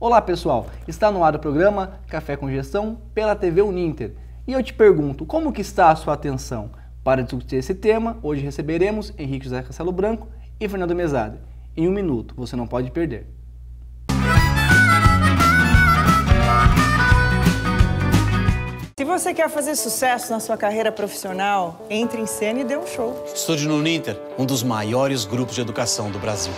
Olá pessoal, está no ar o programa Café com Gestão pela TV Uninter. E eu te pergunto, como que está a sua atenção? Para discutir esse tema, hoje receberemos Henrique José Castelo Branco e Fernando Mesade. Em 1 minuto, você não pode perder. Se você quer fazer sucesso na sua carreira profissional, entre em cena e dê um show. Estude no Uninter, um dos maiores grupos de educação do Brasil.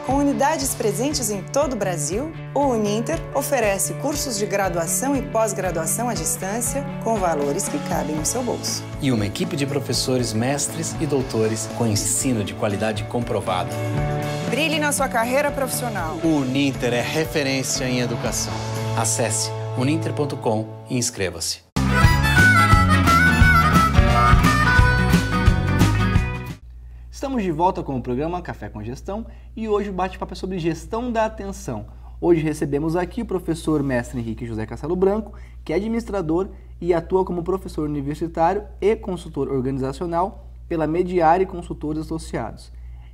Com unidades presentes em todo o Brasil, o Uninter oferece cursos de graduação e pós-graduação à distância com valores que cabem no seu bolso. E uma equipe de professores, mestres e doutores com ensino de qualidade comprovada. Brilhe na sua carreira profissional. O Uninter é referência em educação. Acesse uninter.com e inscreva-se. Estamos de volta com o programa Café com Gestão e hoje o bate-papo é sobre gestão da atenção. Hoje recebemos aqui o professor mestre Henrique José Castelo Branco, que é administrador e atua como professor universitário e consultor organizacional pela Mediare Consultores Associados.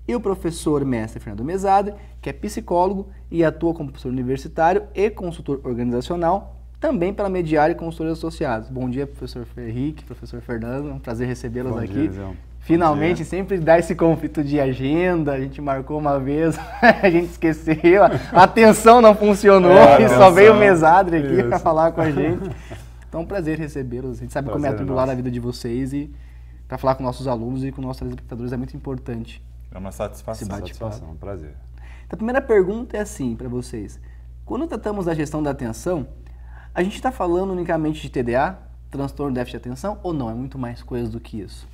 E o professor mestre Fernando Mesade, que é psicólogo e atua como professor universitário e consultor organizacional também pela Mediare Consultores Associados. Bom dia, professor Henrique, professor Fernando, é um prazer recebê-los aqui. Dia, finalmente, sempre dá esse conflito de agenda, a gente marcou uma vez, a gente esqueceu, a atenção não funcionou e só veio o Mesadre aqui para falar com a gente. Então é um prazer recebê-los, a gente sabe como é atribular a vida de vocês e para falar com nossos alunos e com nossos telespectadores é muito importante. É uma satisfação, um prazer. Então a primeira pergunta é assim para vocês, quando tratamos da gestão da atenção, a gente está falando unicamente de TDA, transtorno de déficit de atenção, ou não? É muito mais coisa do que isso?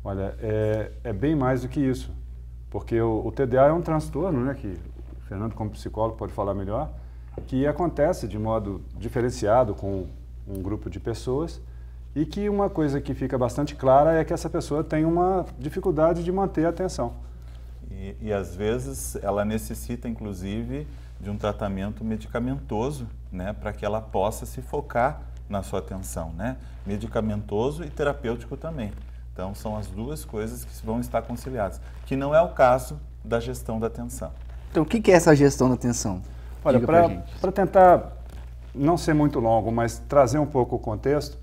Olha, é bem mais do que isso, porque o TDA é um transtorno, né, que o Fernando como psicólogo pode falar melhor, que acontece de modo diferenciado com um grupo de pessoas e que uma coisa que fica bastante clara é que essa pessoa tem uma dificuldade de manter a atenção. E às vezes ela necessita inclusive de um tratamento medicamentoso, né, para que ela possa se focar na sua atenção, né, medicamentoso e terapêutico também. Então, são as duas coisas que vão estar conciliadas, que não é o caso da gestão da atenção. Então, o que é essa gestão da atenção? Olha, para tentar não ser muito longo, mas trazer um pouco o contexto,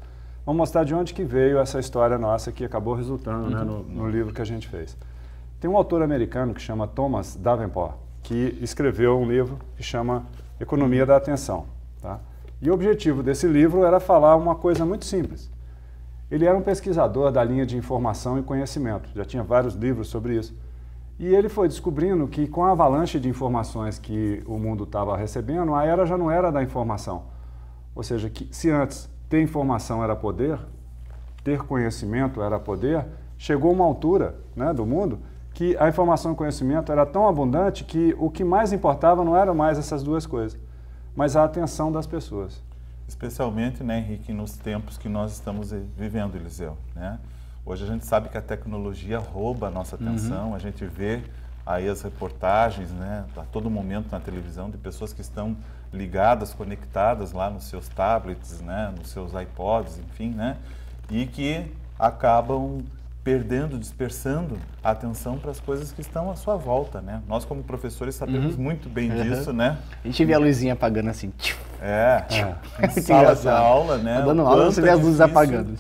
vamos mostrar de onde que veio essa história nossa que acabou resultando né, no livro que a gente fez. Tem um autor americano que chama Thomas Davenport, que escreveu um livro que chama Economia da Atenção. Tá? E o objetivo desse livro era falar uma coisa muito simples. Ele era um pesquisador da linha de informação e conhecimento, já tinha vários livros sobre isso. E ele foi descobrindo que com a avalanche de informações que o mundo estava recebendo, a era já não era da informação. Ou seja, que se antes ter informação era poder, ter conhecimento era poder, chegou uma altura né, do mundo que a informação e o conhecimento era tão abundante que o que mais importava não eram mais essas duas coisas, mas a atenção das pessoas. Especialmente, né, Henrique, nos tempos que nós estamos vivendo, Eliseu, né? Hoje a gente sabe que a tecnologia rouba a nossa atenção, a gente vê aí as reportagens, né, a todo momento na televisão de pessoas que estão ligadas, conectadas lá nos seus tablets, né, nos seus iPods, enfim, né, e que acabam perdendo, dispersando a atenção para as coisas que estão à sua volta, né? Nós, como professores, sabemos muito bem disso, né? A gente vê a luzinha apagando assim. Em sala de aula, né? Tá dando aula, você vê as luzes apagando.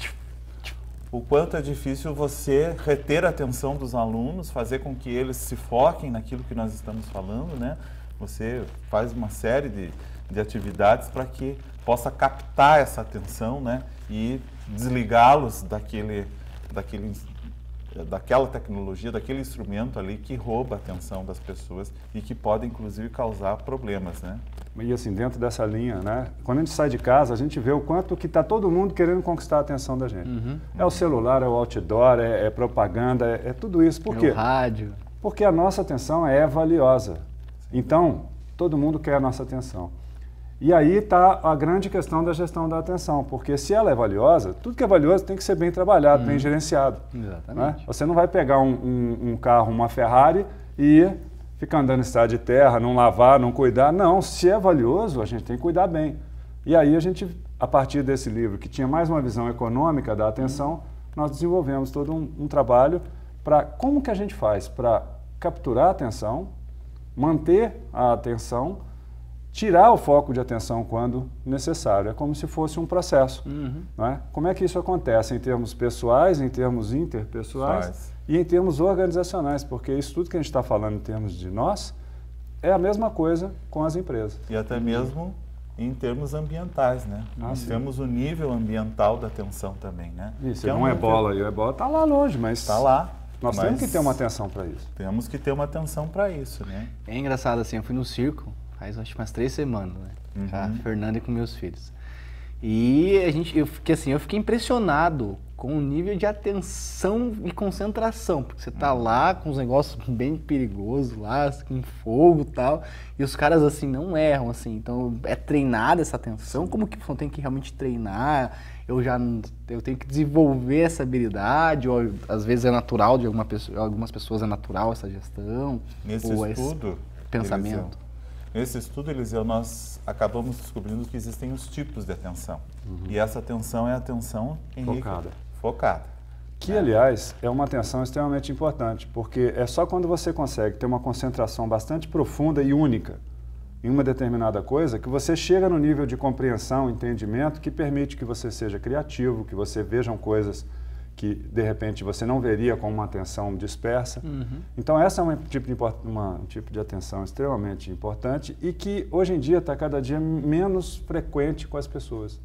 O quanto é difícil você reter a atenção dos alunos, fazer com que eles se foquem naquilo que nós estamos falando, né? Você faz uma série de atividades para que possa captar essa atenção, né? E desligá-los daquela tecnologia, daquele instrumento ali que rouba a atenção das pessoas e que pode, inclusive, causar problemas, né? E assim, dentro dessa linha, né? Quando a gente sai de casa, a gente vê o quanto que está todo mundo querendo conquistar a atenção da gente. É o celular, é o outdoor, é propaganda, é tudo isso. Por quê? É o rádio. Porque a nossa atenção é valiosa. Então, todo mundo quer a nossa atenção. E aí está a grande questão da gestão da atenção, porque se ela é valiosa, tudo que é valioso tem que ser bem trabalhado, bem gerenciado. Exatamente. Né? Você não vai pegar um carro, uma Ferrari e ficar andando em estrada de terra, não lavar, não cuidar. Não, se é valioso, a gente tem que cuidar bem. E aí a gente, a partir desse livro, que tinha mais uma visão econômica da atenção, nós desenvolvemos todo um trabalho para como que a gente faz para capturar a atenção, manter a atenção tirar o foco de atenção quando necessário. É como se fosse um processo. Não é? Como é que isso acontece em termos pessoais, em termos interpessoais e em termos organizacionais? Porque isso tudo que a gente está falando em termos de nós é a mesma coisa com as empresas. E até mesmo em termos ambientais, né? Nós temos o nível ambiental da atenção também, né? Isso, não é bola, e o ebola está lá longe, mas está lá. Nós temos que ter uma atenção para isso. Temos que ter uma atenção para isso, né? É engraçado assim, eu fui no circo faz acho que umas 3 semanas, né? Com a Fernanda e com meus filhos. E eu fiquei impressionado com o nível de atenção e concentração, porque você tá lá com os negócios bem perigosos lá, com fogo e tal, e os caras assim não erram, assim, então é treinada essa atenção, como que você tem que realmente treinar, eu tenho que desenvolver essa habilidade, ou às vezes é natural, de algumas pessoas é natural essa gestão, nesse ou estudo, esse pensamento. Nesse estudo, Eliseu, nós acabamos descobrindo que existem os tipos de atenção. E essa atenção é a atenção, Henrique, focada. Que, aliás, é uma atenção extremamente importante, porque é só quando você consegue ter uma concentração bastante profunda e única em uma determinada coisa que você chega no nível de compreensão, entendimento, que permite que você seja criativo, que você vejam coisas que, de repente, você não veria com uma atenção dispersa. Então, essa é um tipo de atenção extremamente importante e que, hoje em dia, está cada dia menos frequente com as pessoas.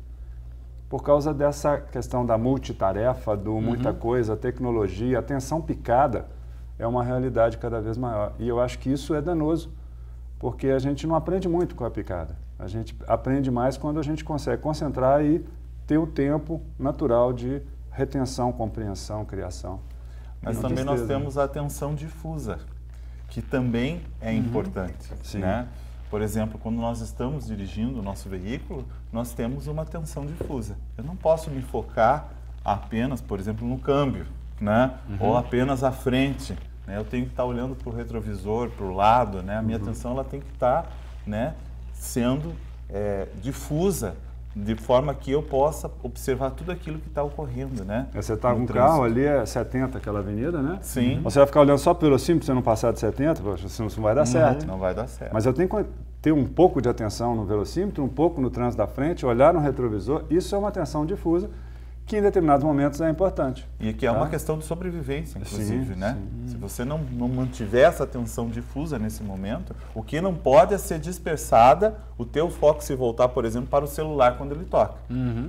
Por causa dessa questão da multitarefa, do muita coisa, tecnologia, atenção picada é uma realidade cada vez maior. E eu acho que isso é danoso, porque a gente não aprende muito com a picada. A gente aprende mais quando a gente consegue concentrar e ter o tempo natural de retenção, compreensão, criação. Mas também nós temos a atenção difusa, que também é importante, né? Por exemplo, quando nós estamos dirigindo o nosso veículo, nós temos uma atenção difusa. Eu não posso me focar apenas, por exemplo, no câmbio, né? Ou apenas à frente, né? Eu tenho que estar olhando para o retrovisor, para o lado, né? A minha atenção ela tem que estar, né, sendo difusa, de forma que eu possa observar tudo aquilo que está ocorrendo, né? Você está com um carro ali, é 70 aquela avenida, né? Sim. Você vai ficar olhando só pelo velocímetro, você não passar de 70, poxa, isso não vai dar certo. Não vai dar certo. Mas eu tenho que ter um pouco de atenção no velocímetro, um pouco no trânsito da frente, olhar no retrovisor, isso é uma atenção difusa, que em determinados momentos é importante. E que é uma questão de sobrevivência, inclusive, né? Se você não mantiver essa atenção difusa nesse momento, o que não pode é ser dispersada, o teu foco se voltar, por exemplo, para o celular quando ele toca,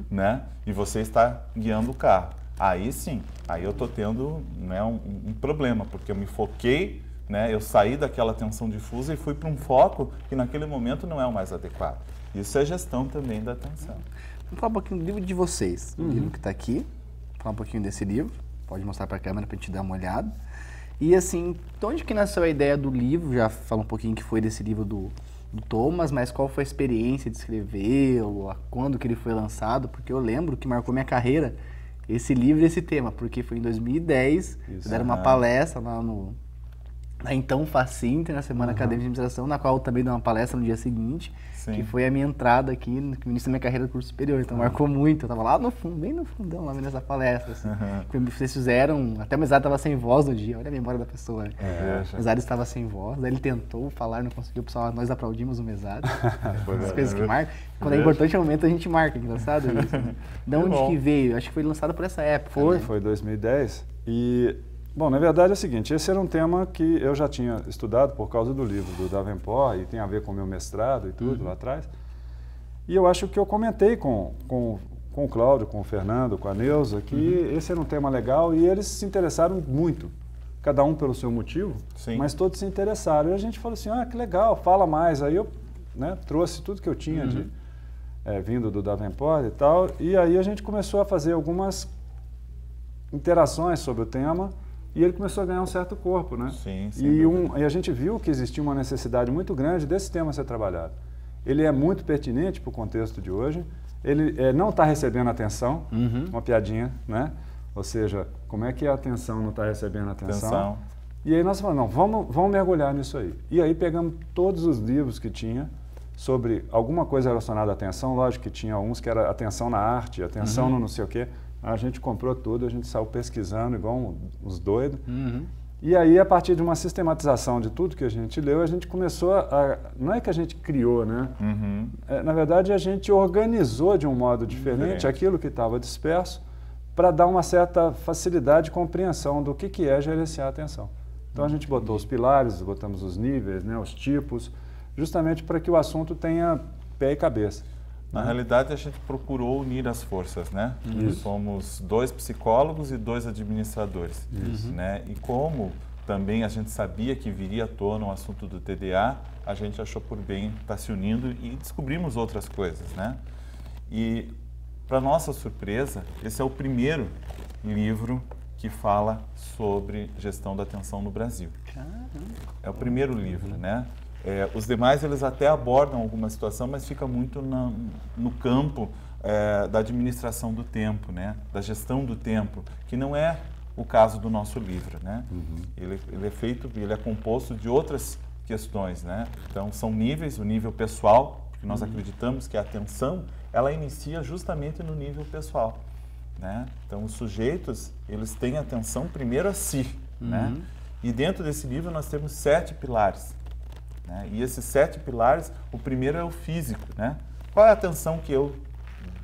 né? E você está guiando o carro. Aí sim, aí eu estou tendo, né, um problema, porque eu me foquei, né? Eu saí daquela atenção difusa e fui para um foco que naquele momento não é o mais adequado. Isso é gestão também da atenção. Vamos falar um pouquinho do livro de vocês, o livro que está aqui, falar um pouquinho desse livro, pode mostrar para a câmera para a gente dar uma olhada. E assim, de onde que nasceu a ideia do livro? Já fala um pouquinho que foi desse livro do Thomas, mas qual foi a experiência de escrever, ou quando que ele foi lançado? Porque eu lembro que marcou minha carreira esse livro e esse tema, porque foi em 2010, deram uma palestra lá na então Facinter, na Semana Acadêmica de Administração, na qual eu também dei uma palestra no dia seguinte, que foi a minha entrada aqui no início da minha carreira do curso superior, então marcou muito, eu tava lá no fundo, bem no fundão, lá nessa palestra, assim, que vocês fizeram, até o mesário estava sem voz no dia, olha a memória da pessoa, né? O mesário estava sem voz, daí ele tentou falar, não conseguiu, pessoal, nós aplaudimos o mesário, as coisas que marcam, quando é importante o momento a gente marca, engraçado isso, né? De onde que veio? Acho que foi lançado por essa época. Foi 2010, e... Bom, na verdade é o seguinte, esse era um tema que eu já tinha estudado por causa do livro do Davenport e tem a ver com o meu mestrado e tudo lá atrás. E eu acho que eu comentei com o Cláudio, com o Fernando, com a Neuza, que esse era um tema legal e eles se interessaram muito, cada um pelo seu motivo, mas todos se interessaram. E a gente falou assim, que legal, fala mais. Aí eu, né, trouxe tudo que eu tinha vindo do Davenport e tal, e aí a gente começou a fazer algumas interações sobre o tema. E ele começou a ganhar um certo corpo, né? Sim, e a gente viu que existia uma necessidade muito grande desse tema ser trabalhado. Ele é muito pertinente para o contexto de hoje, ele não está recebendo atenção, uma piadinha, né? Ou seja, como é que a atenção não está recebendo atenção? E aí nós falamos, não, vamos mergulhar nisso aí. E aí pegamos todos os livros que tinha sobre alguma coisa relacionada à atenção, lógico que tinha uns que era atenção na arte, atenção no não sei o quê. A gente comprou tudo, a gente saiu pesquisando igual uns doidos. E aí, a partir de uma sistematização de tudo que a gente leu, a gente começou a... Não é que a gente criou, né? Na verdade, a gente organizou de um modo diferente aquilo que estava disperso para dar uma certa facilidade de compreensão do que é gerenciar a atenção. Então, a gente botou os pilares, botamos os níveis, né, os tipos, justamente para que o assunto tenha pé e cabeça. Na realidade, a gente procurou unir as forças, né? Somos 2 psicólogos e 2 administradores, né? E como também a gente sabia que viria à tona o assunto do TDA, a gente achou por bem estar se unindo e descobrimos outras coisas, né? E, para nossa surpresa, esse é o primeiro livro que fala sobre gestão da atenção no Brasil. É o primeiro livro, né? Os demais, eles até abordam alguma situação, mas fica muito no campo da administração do tempo, né? Da gestão do tempo, que não é o caso do nosso livro, né? Ele é composto de outras questões, né? Então, são níveis, o nível pessoal, porque nós acreditamos que a atenção, ela inicia justamente no nível pessoal, né? Então, os sujeitos, eles têm atenção primeiro a si, né? E dentro desse livro nós temos 7 pilares. Né? E esses 7 pilares, o primeiro é o físico, né? Qual é a atenção que eu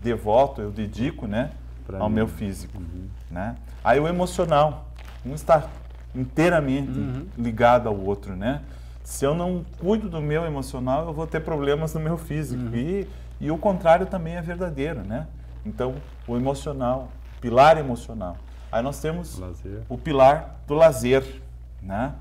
devoto, eu dedico, né, ao meu físico, né? Aí o emocional, um está inteiramente ligado ao outro, né? Se eu não cuido do meu emocional, eu vou ter problemas no meu físico. E o contrário também é verdadeiro, né? Então, o emocional, pilar emocional. Aí nós temos o pilar do lazer, né?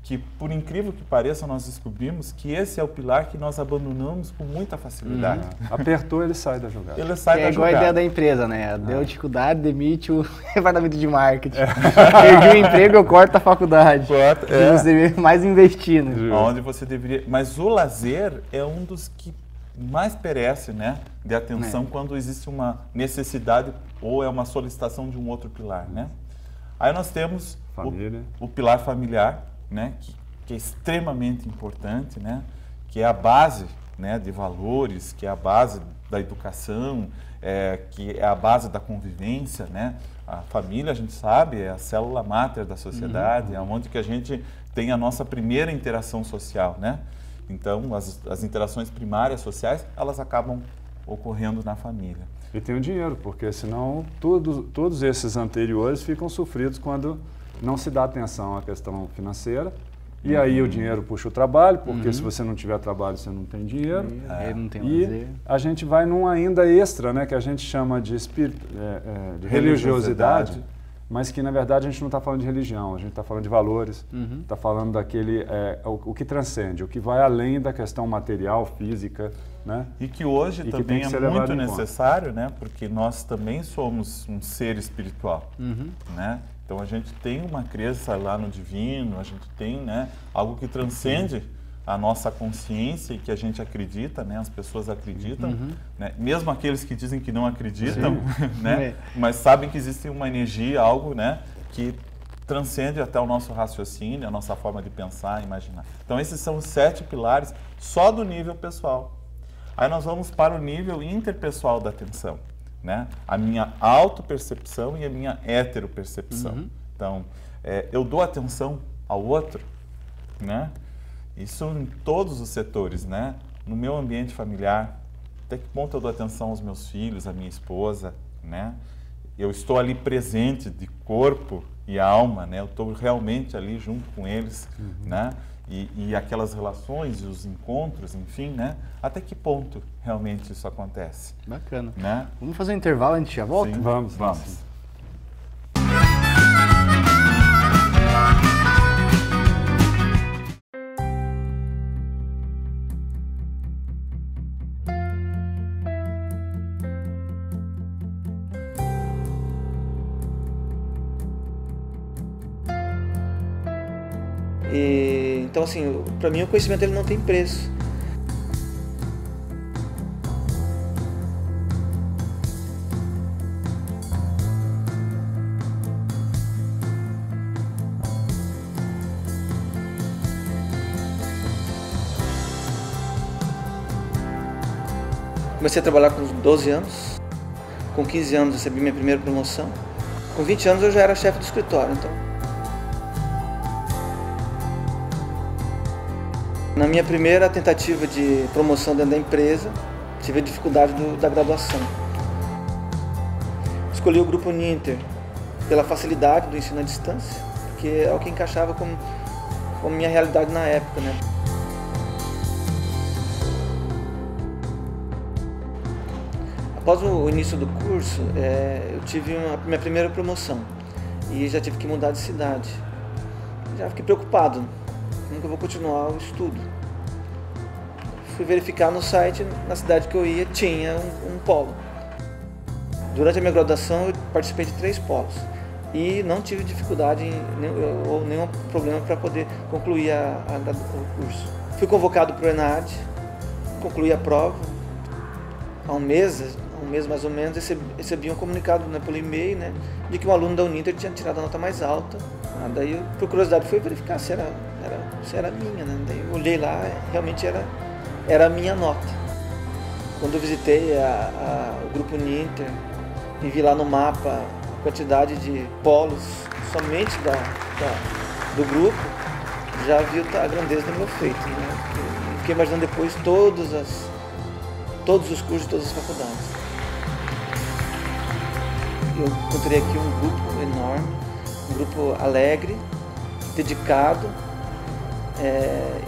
Que, por incrível que pareça, nós descobrimos que esse é o pilar que nós abandonamos com muita facilidade. Apertou, ele sai da jogada. Ele sai da É igual jogada. a ideia da empresa, né? Deu dificuldade, demite o departamento de marketing. Perdi o emprego, eu corto a faculdade. E você deveria mais investir, né? Onde você deveria... Mas o lazer é um dos que mais perece, né, de atenção quando existe uma necessidade ou é uma solicitação de um outro pilar, né? Aí nós temos o pilar familiar, né, que é extremamente importante, né, que é a base, né, de valores, que é a base da educação, que é a base da convivência, né? A família, a gente sabe, é a célula máter da sociedade, é onde que a gente tem a nossa primeira interação social, né? Então, as interações primárias sociais, elas acabam ocorrendo na família. E tem o dinheiro, porque senão todos esses anteriores ficam sofridos quando não se dá atenção à questão financeira. E aí o dinheiro puxa o trabalho, porque se você não tiver trabalho, você não tem dinheiro. Não tem E lazer. a gente vai num ainda extra, né, que a gente chama de religiosidade, mas que na verdade a gente não está falando de religião, a gente está falando de valores, está falando daquele, o que transcende, o que vai além da questão material, física, né? E que hoje que também tem que é ser levado muito em conta. necessário, né? Porque nós também somos um ser espiritual, né? Então a gente tem uma crença lá no divino, a gente tem, né, algo que transcende a nossa consciência e que a gente acredita, né? As pessoas acreditam, né? Mesmo aqueles que dizem que não acreditam, né? Mas sabem que existe uma energia, algo, né, que transcende até o nosso raciocínio, a nossa forma de pensar, imaginar. Então esses são os 7 pilares só do nível pessoal. Aí nós vamos para o nível interpessoal da atenção, né? A minha autopercepção e a minha heteropercepção. Então, eu dou atenção ao outro, né? Isso em todos os setores, né? No meu ambiente familiar, até que ponto eu dou atenção aos meus filhos, à minha esposa, né? Eu estou ali presente de corpo e alma, né? Eu estou realmente ali junto com eles, né? E aquelas relações, os encontros, enfim, né? Até que ponto realmente isso acontece? Bacana. Né? Vamos fazer um intervalo, a gente já volta? Sim, Vamos. Então, assim, para mim o conhecimento ele não tem preço. Comecei a trabalhar com 12 anos, com 15 anos recebi minha primeira promoção, com 20 anos eu já era chefe do escritório, então Na minha primeira tentativa de promoção dentro da empresa, tive a dificuldade da graduação. Escolhi o Grupo Uninter pela facilidade do ensino à distância, porque é o que encaixava com minha realidade na época, né? Após o início do curso, eu tive minha primeira promoção e já tive que mudar de cidade. Já fiquei preocupado, como que eu vou continuar o estudo? Fui verificar no site, na cidade que eu ia, tinha um polo. Durante a minha graduação, eu participei de 3 polos e não tive dificuldade ou nenhum problema para poder concluir o curso. Fui convocado para o ENAD, concluí a prova. Há um mês mais ou menos, recebi um comunicado, né, pelo e-mail, né, de que um aluno da Uninter tinha tirado a nota mais alta. Daí, eu, por curiosidade, fui verificar se era minha, né? Daí eu olhei lá, realmente era a minha nota. Quando eu visitei o Grupo Uninter e vi lá no mapa a quantidade de polos somente do grupo, já vi a grandeza do meu feito, né? Fiquei imaginando depois todos os cursos de todas as faculdades. Eu encontrei aqui um grupo enorme, um grupo alegre, dedicado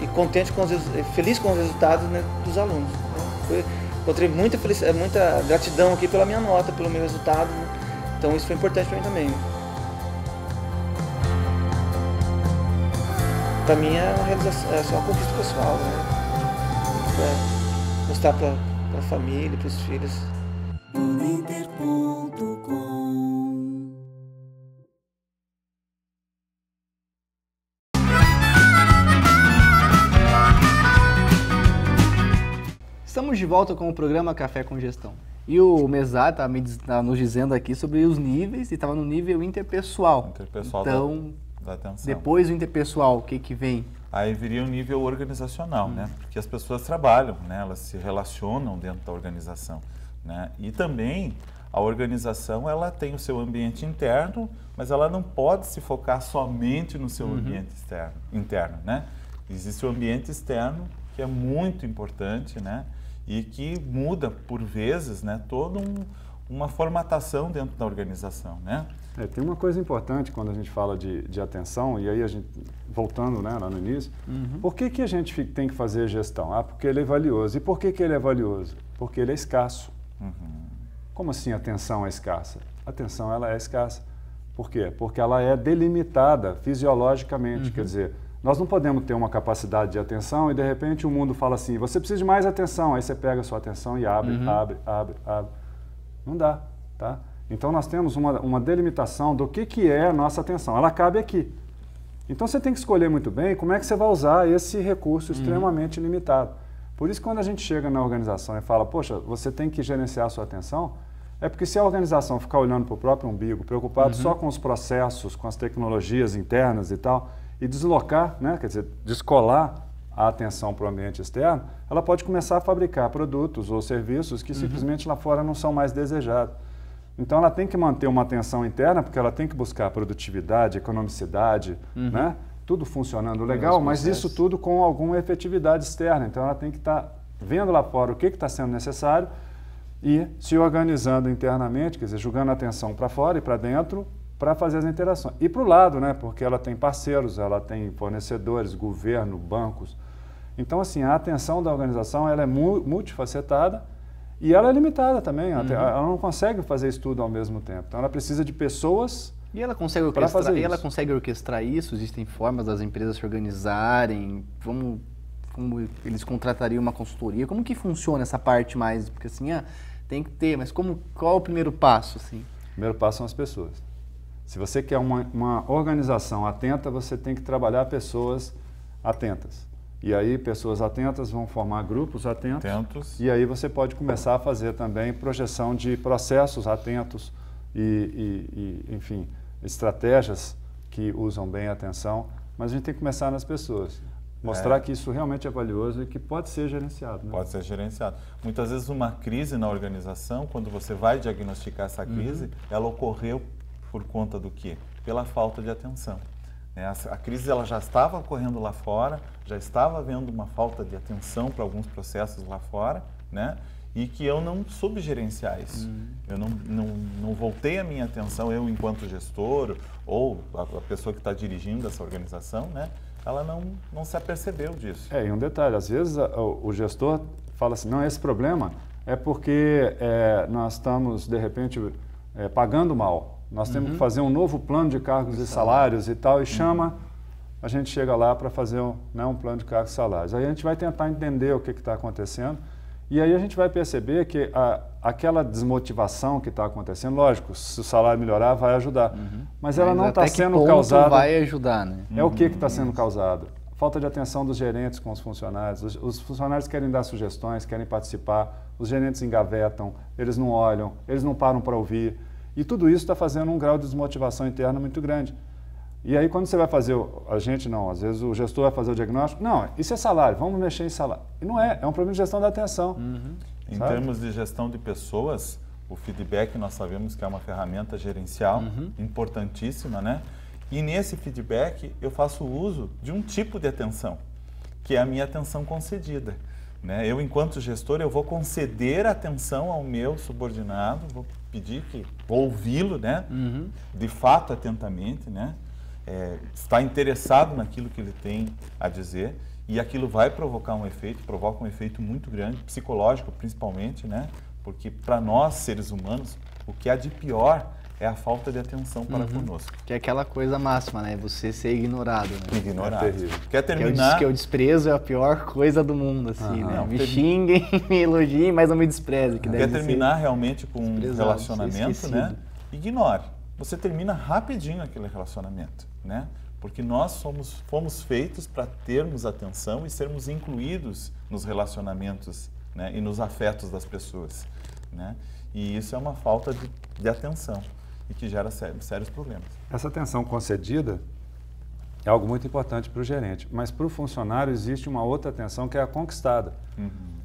e contente feliz com os resultados, né, dos alunos. Né? Encontrei muita gratidão aqui pela minha nota, pelo meu resultado, né? Então isso foi importante para mim também. Para mim é uma realização, é uma conquista pessoal, né? Mostrar para a família, para os filhos. Estamos de volta com o programa Café com Gestão. E o Mesar está nos dizendo aqui sobre os níveis e estava no nível interpessoal. Interpessoal então, da atenção. Depois do interpessoal, o que vem? Aí viria o nível organizacional, né? Porque as pessoas trabalham, né? Elas se relacionam dentro da organização, né? E também a organização, ela tem o seu ambiente interno, mas ela não pode se focar somente no seu ambiente interno, né? Existe o ambiente externo, que é muito importante, né? E que muda, por vezes, né? Toda uma formatação dentro da organização, né? Tem uma coisa importante quando a gente fala de atenção, e aí a gente, voltando, né, lá no início, por que a gente tem que fazer gestão? Porque ele é valioso. E por que ele é valioso? Porque ele é escasso. Como assim a atenção é escassa? A atenção, ela é escassa. Por quê? Porque ela é delimitada fisiologicamente, quer dizer, nós não podemos ter uma capacidade de atenção e de repente o mundo fala assim, você precisa de mais atenção, aí você pega a sua atenção e abre. Não dá, tá? Então nós temos uma delimitação do que é a nossa atenção, ela cabe aqui. Então você tem que escolher muito bem como é que você vai usar esse recurso extremamente limitado. Por isso quando a gente chega na organização e fala, poxa, você tem que gerenciar a sua atenção, é porque se a organização ficar olhando para o próprio umbigo, preocupado só com os processos, com as tecnologias internas e tal, e deslocar, né, quer dizer, descolar a atenção para o ambiente externo, ela pode começar a fabricar produtos ou serviços que simplesmente lá fora não são mais desejados. Então ela tem que manter uma atenção interna, porque ela tem que buscar produtividade, economicidade, né, tudo funcionando legal, mas isso tudo com alguma efetividade externa. Então ela tem que estar vendo lá fora o que está sendo necessário e se organizando internamente, quer dizer, jogando a atenção para fora e para dentro, para fazer as interações. E para o lado, né, porque ela tem parceiros, ela tem fornecedores, governo, bancos. Então, assim, a atenção da organização ela é multifacetada e ela é limitada também. Ela não consegue fazer isso tudo ao mesmo tempo. Então, ela precisa de pessoas e ela consegue orquestrar, ela consegue orquestrar isso? Existem formas das empresas se organizarem? Como eles contratariam uma consultoria? Como que funciona essa parte mais? Porque assim, tem que ter, mas qual é o primeiro passo? Assim? O primeiro passo são as pessoas. Se você quer uma organização atenta, você tem que trabalhar pessoas atentas. E aí, pessoas atentas vão formar grupos atentos. E aí você pode começar a fazer também projeção de processos atentos enfim, estratégias que usam bem a atenção. Mas a gente tem que começar nas pessoas. Mostrar que isso realmente é valioso e que pode ser gerenciado. Né? Pode ser gerenciado. Muitas vezes uma crise na organização, quando você vai diagnosticar essa crise, ela ocorreu por conta do quê? Pela falta de atenção. A crise ela já estava ocorrendo lá fora, já estava havendo uma falta de atenção para alguns processos lá fora, né? E que eu não soube gerenciar isso. Eu não voltei a minha atenção, eu enquanto gestor ou a pessoa que está dirigindo essa organização, né? Ela não se apercebeu disso. E um detalhe, às vezes o gestor fala assim, não, esse problema é porque nós estamos, de repente, pagando mal. Nós temos que fazer um novo plano de cargos e salários e tal, e a gente chega lá para fazer um plano de cargos e salários. Aí a gente vai tentar entender o que está acontecendo, e aí a gente vai perceber que aquela desmotivação que está acontecendo, lógico, se o salário melhorar, vai ajudar, mas ela não está sendo causada... vai ajudar, né? É o que está sendo causado? Falta de atenção dos gerentes com os funcionários. Os funcionários querem dar sugestões, querem participar, os gerentes engavetam, eles não olham, eles não param para ouvir. E tudo isso está fazendo um grau de desmotivação interna muito grande. E aí quando você vai fazer, às vezes o gestor vai fazer o diagnóstico, não, isso é salário, vamos mexer em salário. E não é um problema de gestão da atenção. Em termos de gestão de pessoas, o feedback nós sabemos que é uma ferramenta gerencial importantíssima, né? E nesse feedback eu faço uso de um tipo de atenção, que é a minha atenção concedida. Né? Eu, enquanto gestor, eu vou conceder atenção ao meu subordinado, vou pedir vou ouvi-lo, né? De fato, atentamente, né? Está interessado naquilo que ele tem a dizer, e aquilo vai provoca um efeito muito grande, psicológico principalmente, né? Porque para nós, seres humanos, o que há de pior é a falta de atenção para conosco. Que é aquela coisa máxima, né? Você ser ignorado. Né? Ignorado. Quer terminar... Que o desprezo é a pior coisa do mundo, assim, né? Me xinguem, me elogiem, mas não me desprezem. Quer terminar realmente com um relacionamento, né? Ignore. Você termina rapidinho aquele relacionamento, né? Porque nós fomos feitos para termos atenção e sermos incluídos nos relacionamentos, né? E nos afetos das pessoas, né? E isso é uma falta de atenção e que gera sérios problemas. Essa atenção concedida é algo muito importante para o gerente, mas para o funcionário existe uma outra atenção que é a conquistada.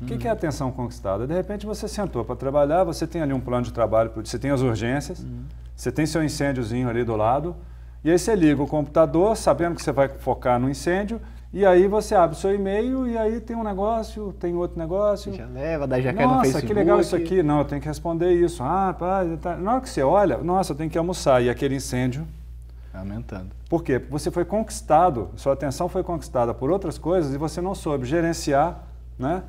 O que é a atenção conquistada? De repente você sentou para trabalhar, você tem ali um plano de trabalho, você tem as urgências, você tem seu incêndiozinho ali do lado, e aí você liga o computador sabendo que você vai focar no incêndio, e aí você abre o seu e-mail e aí tem um negócio, tem outro negócio. Já leva, daí já cai no Facebook. Nossa, que legal isso aqui. Não, eu tenho que responder isso. Tá. Na hora que você olha, nossa, eu tenho que almoçar. E aquele incêndio... aumentando. Por quê? Porque você foi conquistado, sua atenção foi conquistada por outras coisas e você não soube gerenciar, né?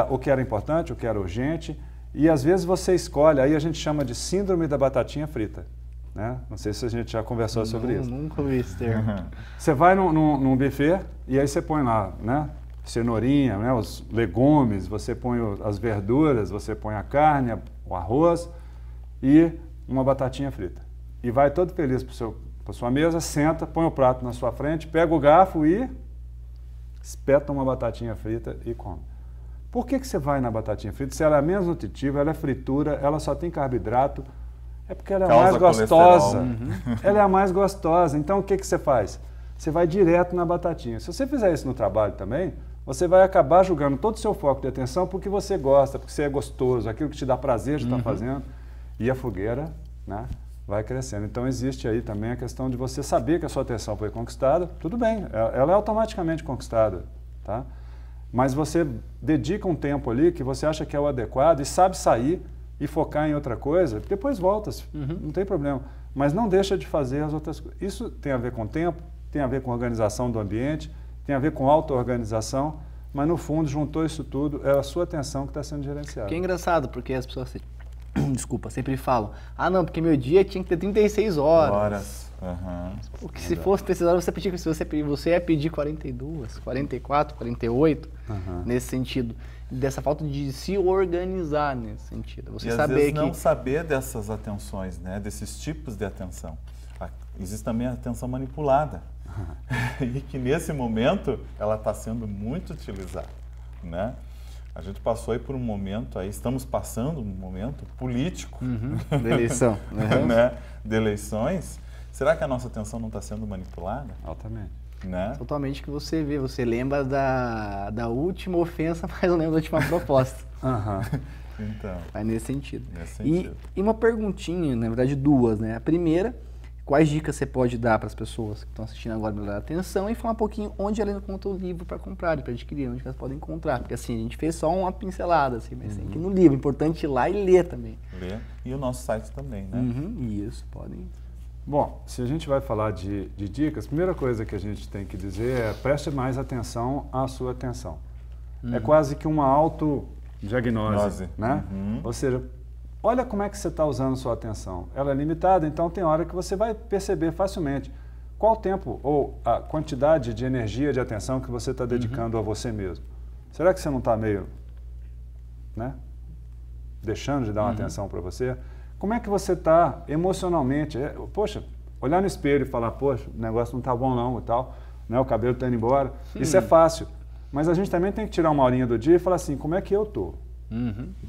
O que era importante, o que era urgente. E às vezes você escolhe, aí a gente chama de síndrome da batatinha frita. Né? Não sei se a gente já conversou sobre isso. Nunca ouvi esse termo. Você vai num buffet e aí você põe lá, né? Cenourinha, né? Os legumes, você põe as verduras, você põe a carne, o arroz e uma batatinha frita. E vai todo feliz para sua mesa, senta, põe o prato na sua frente, pega o garfo e espeta uma batatinha frita e come. Por que você vai na batatinha frita? Se ela é menos nutritiva, ela é fritura, ela só tem carboidrato, é porque ela é a mais gostosa. Ela é a mais gostosa. Então, o que você faz? Você vai direto na batatinha. Se você fizer isso no trabalho também, você vai acabar julgando todo o seu foco de atenção porque você gosta, porque você é gostoso, aquilo que te dá prazer de estar fazendo. E a fogueira, né, vai crescendo. Então, existe aí também a questão de você saber que a sua atenção foi conquistada. Tudo bem, ela é automaticamente conquistada, tá? Mas você dedica um tempo ali que você acha que é o adequado e sabe sair e focar em outra coisa, depois volta, não tem problema. Mas não deixa de fazer as outras coisas. Isso tem a ver com tempo, tem a ver com organização do ambiente, tem a ver com auto-organização, mas no fundo juntou isso tudo, é a sua atenção que está sendo gerenciada. Que é engraçado, porque as pessoas, desculpa, sempre falam, não, porque meu dia tinha que ter 36 horas. Porque se fosse 36 horas, você ia pedir 42, 44, 48, nesse sentido. Dessa falta de se organizar nesse sentido. Você e saber às vezes não saber dessas atenções, né? Desses tipos de atenção. Existe também a atenção manipulada. E que nesse momento ela está sendo muito utilizada, né? A gente passou aí por um momento, estamos passando um momento político de eleição, né? De eleições. Será que a nossa atenção não está sendo manipulada? Altamente. Né? Totalmente que você vê, você lembra da última ofensa, mas não lembra da última proposta. Então, vai nesse sentido. E uma perguntinha, na verdade duas, né? A primeira, quais dicas você pode dar para as pessoas que estão assistindo agora melhorar a atenção e falar um pouquinho onde elas encontram o livro para comprar, para adquirir, onde elas podem encontrar. Porque assim, a gente fez só uma pincelada, assim, mas tem que ir no livro. Importante ir lá e ler também. Ler. E o nosso site também, né? Isso, podem. Bom, se a gente vai falar de dicas, a primeira coisa que a gente tem que dizer é preste mais atenção à sua atenção. É quase que uma autodiagnose, né? Ou seja, olha como é que você está usando sua atenção. Ela é limitada, então tem hora que você vai perceber facilmente qual o tempo ou a quantidade de energia, de atenção que você está dedicando a você mesmo. Será que você não está meio, né, deixando de dar uma atenção para você? Como é que você está emocionalmente? Poxa, olhar no espelho e falar, poxa, o negócio não está bom não e tal, né, o cabelo está indo embora. Isso é fácil. Mas a gente também tem que tirar uma horinha do dia e falar assim, como é que eu estou?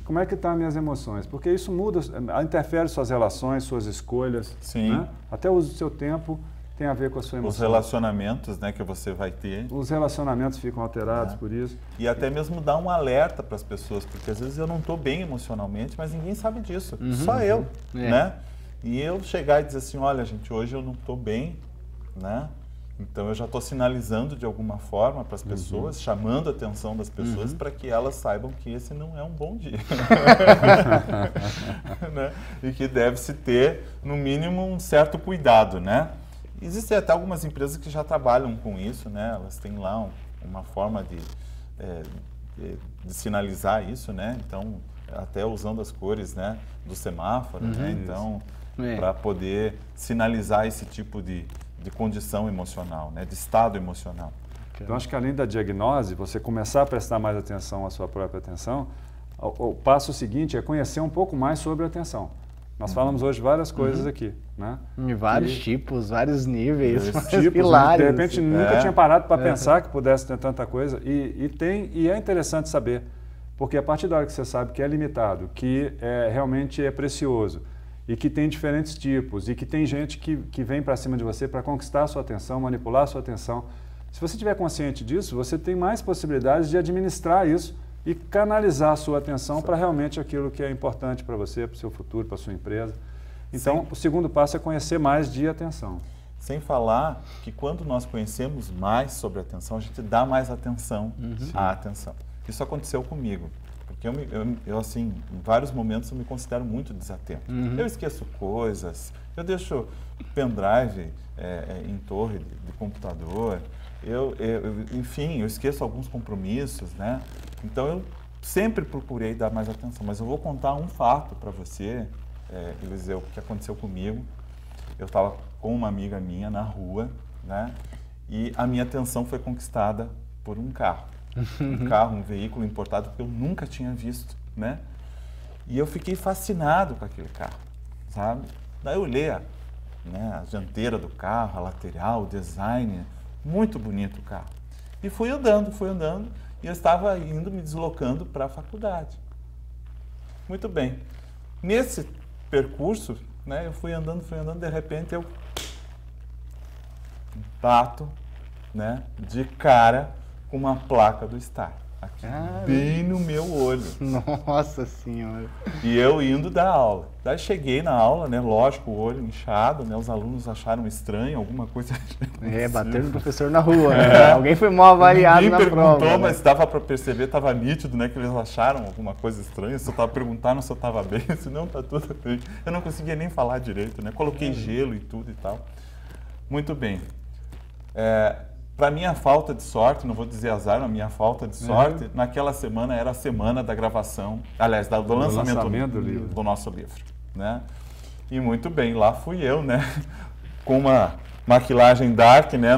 Como é que estão as minhas emoções? Porque isso muda, interfere suas relações, suas escolhas. Sim. Né? Até o uso do seu tempo tem a ver com a sua emoção. Os relacionamentos, né, que você vai ter. Os relacionamentos ficam alterados por isso. E até mesmo dar um alerta para as pessoas, porque às vezes eu não estou bem emocionalmente, mas ninguém sabe disso, só eu, né? E eu chegar e dizer assim, olha gente, hoje eu não estou bem, né? Então eu já estou sinalizando de alguma forma para as pessoas, chamando a atenção das pessoas para que elas saibam que esse não é um bom dia. Né? E que deve-se ter, no mínimo, um certo cuidado, né? Existem até algumas empresas que já trabalham com isso, né? Elas têm lá uma forma de sinalizar isso, né? Então, até usando as cores, né, do semáforo, né? Então, para poder sinalizar esse tipo de condição emocional, né? De estado emocional. Então, acho que além da diagnose, você começar a prestar mais atenção à sua própria atenção, o passo seguinte é conhecer um pouco mais sobre a atenção. Nós falamos hoje várias coisas aqui, né? Em vários tipos, vários níveis, tipos, pilares. De repente, nunca tinha parado para pensar que pudesse ter tanta coisa. E é interessante saber, porque a partir da hora que você sabe que é limitado, que realmente é precioso, e que tem diferentes tipos, e que tem gente que vem para cima de você para conquistar a sua atenção, manipular a sua atenção. Se você estiver consciente disso, você tem mais possibilidades de administrar isso e canalizar a sua atenção para realmente aquilo que é importante para você, para o seu futuro, para a sua empresa. Então, o segundo passo é conhecer mais de atenção. Sem falar que quando nós conhecemos mais sobre a atenção, a gente dá mais atenção à atenção. Isso aconteceu comigo. Porque eu, assim, em vários momentos eu me considero muito desatento. Eu esqueço coisas, eu deixo pendrive em torre de computador, enfim, eu esqueço alguns compromissos, né? Então eu sempre procurei dar mais atenção. Mas eu vou contar um fato para você, Eliseu, que aconteceu comigo. Eu estava com uma amiga minha na rua, né? E a minha atenção foi conquistada por um carro. Um veículo importado que eu nunca tinha visto, né? E eu fiquei fascinado com aquele carro, sabe? Daí eu olhei a dianteira do carro, a lateral, o design, muito bonito o carro. E fui andando, e eu estava me deslocando para a faculdade. Muito bem. Nesse percurso, né, eu fui andando, de repente eu bato, né, de cara com uma placa do Star, aqui, bem no meu olho. Nossa Senhora! E eu indo da aula. Daí cheguei na aula, né, lógico, o olho inchado, né, os alunos acharam estranho, alguma coisa... bater no professor na rua, né? Alguém foi mal avaliado na prova. Ninguém perguntou, mas dava para perceber, estava nítido, né, que eles acharam alguma coisa estranha, se eu estava perguntando se eu estava bem, se não, tá tudo bem. Eu não conseguia nem falar direito, né, coloquei gelo e tudo e tal. Muito bem. Para minha falta de sorte, não vou dizer azar, mas minha falta de sorte, naquela semana era a semana da gravação, aliás, do lançamento do nosso livro, né? E muito bem, lá fui eu, né? Com uma maquilagem dark, né?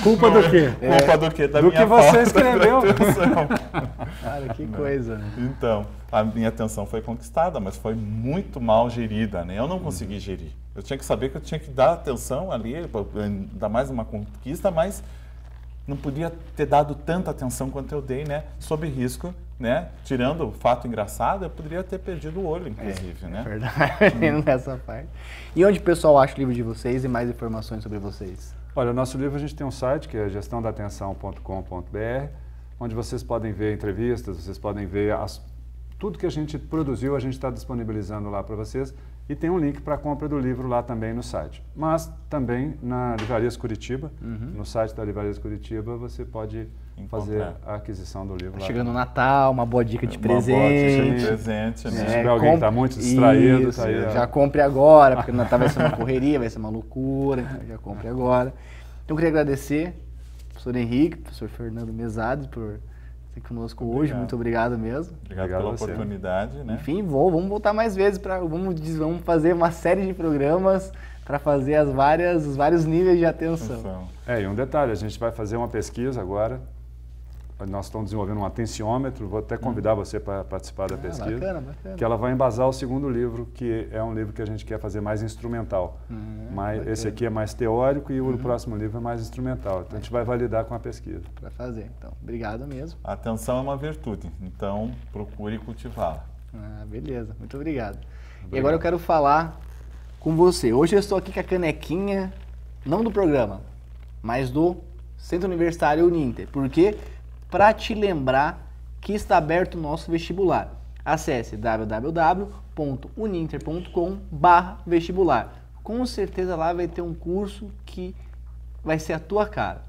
Culpa do quê? Culpa do quê? Da do minha que você falta escreveu. de atenção. Cara, que coisa, né? Então, a minha atenção foi conquistada, mas foi muito mal gerida, né? Eu não consegui gerir. Eu tinha que saber que eu tinha que dar atenção ali, ainda mais uma conquista, mas não podia ter dado tanta atenção quanto eu dei, né? Sob risco, né? Tirando o fato engraçado, eu poderia ter perdido o olho, inclusive, né? É verdade, nessa parte. E onde o pessoal acha o livro de vocês e mais informações sobre vocês? Olha, o nosso livro, a gente tem um site que é gestãodatenção.com.br, onde vocês podem ver entrevistas, vocês podem ver tudo que a gente produziu, a gente está disponibilizando lá para vocês. E tem um link para a compra do livro lá também no site. Mas também na Livrarias Curitiba, no site da Livrarias Curitiba, você pode fazer a aquisição do livro. Chegando o Natal, uma boa dica de Uma boa presente. dica de presente, né? Se tiver alguém que está muito distraído, Isso, tá aí, já compre agora, porque o Natal vai ser uma correria, vai ser uma loucura, então já compre agora. Então eu queria agradecer ao professor Henrique, ao professor Fernando Mesades por estar conosco hoje. Muito obrigado mesmo. Obrigado pela oportunidade, né? Enfim, vamos voltar mais vezes, vamos fazer uma série de programas para fazer os vários níveis de atenção. E um detalhe, a gente vai fazer uma pesquisa agora. Nós estamos desenvolvendo um atenciômetro, vou até convidar você para participar da pesquisa. Bacana. Que ela vai embasar o segundo livro, que é um livro que a gente quer fazer mais instrumental. Esse aqui é mais teórico e o próximo livro é mais instrumental. Então a gente vai validar com a pesquisa. Para fazer, então. Obrigado mesmo. A atenção é uma virtude, então procure cultivá-la. Beleza, muito obrigado. E agora eu quero falar com você. Hoje eu estou aqui com a canequinha, não do programa, mas do Centro Universitário Uninter. Por quê? Para te lembrar que está aberto o nosso vestibular. Acesse www.uninter.com/vestibular. Com certeza lá vai ter um curso que vai ser a tua cara.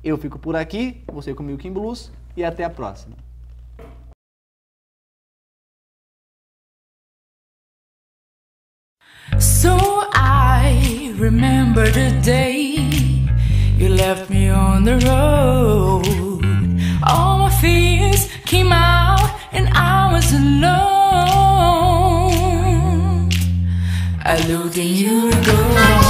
Eu fico por aqui, você com o Milk in Blues e até a próxima. So I remember the day you left me on the road. All my fears came out and I was alone. I looked in your door.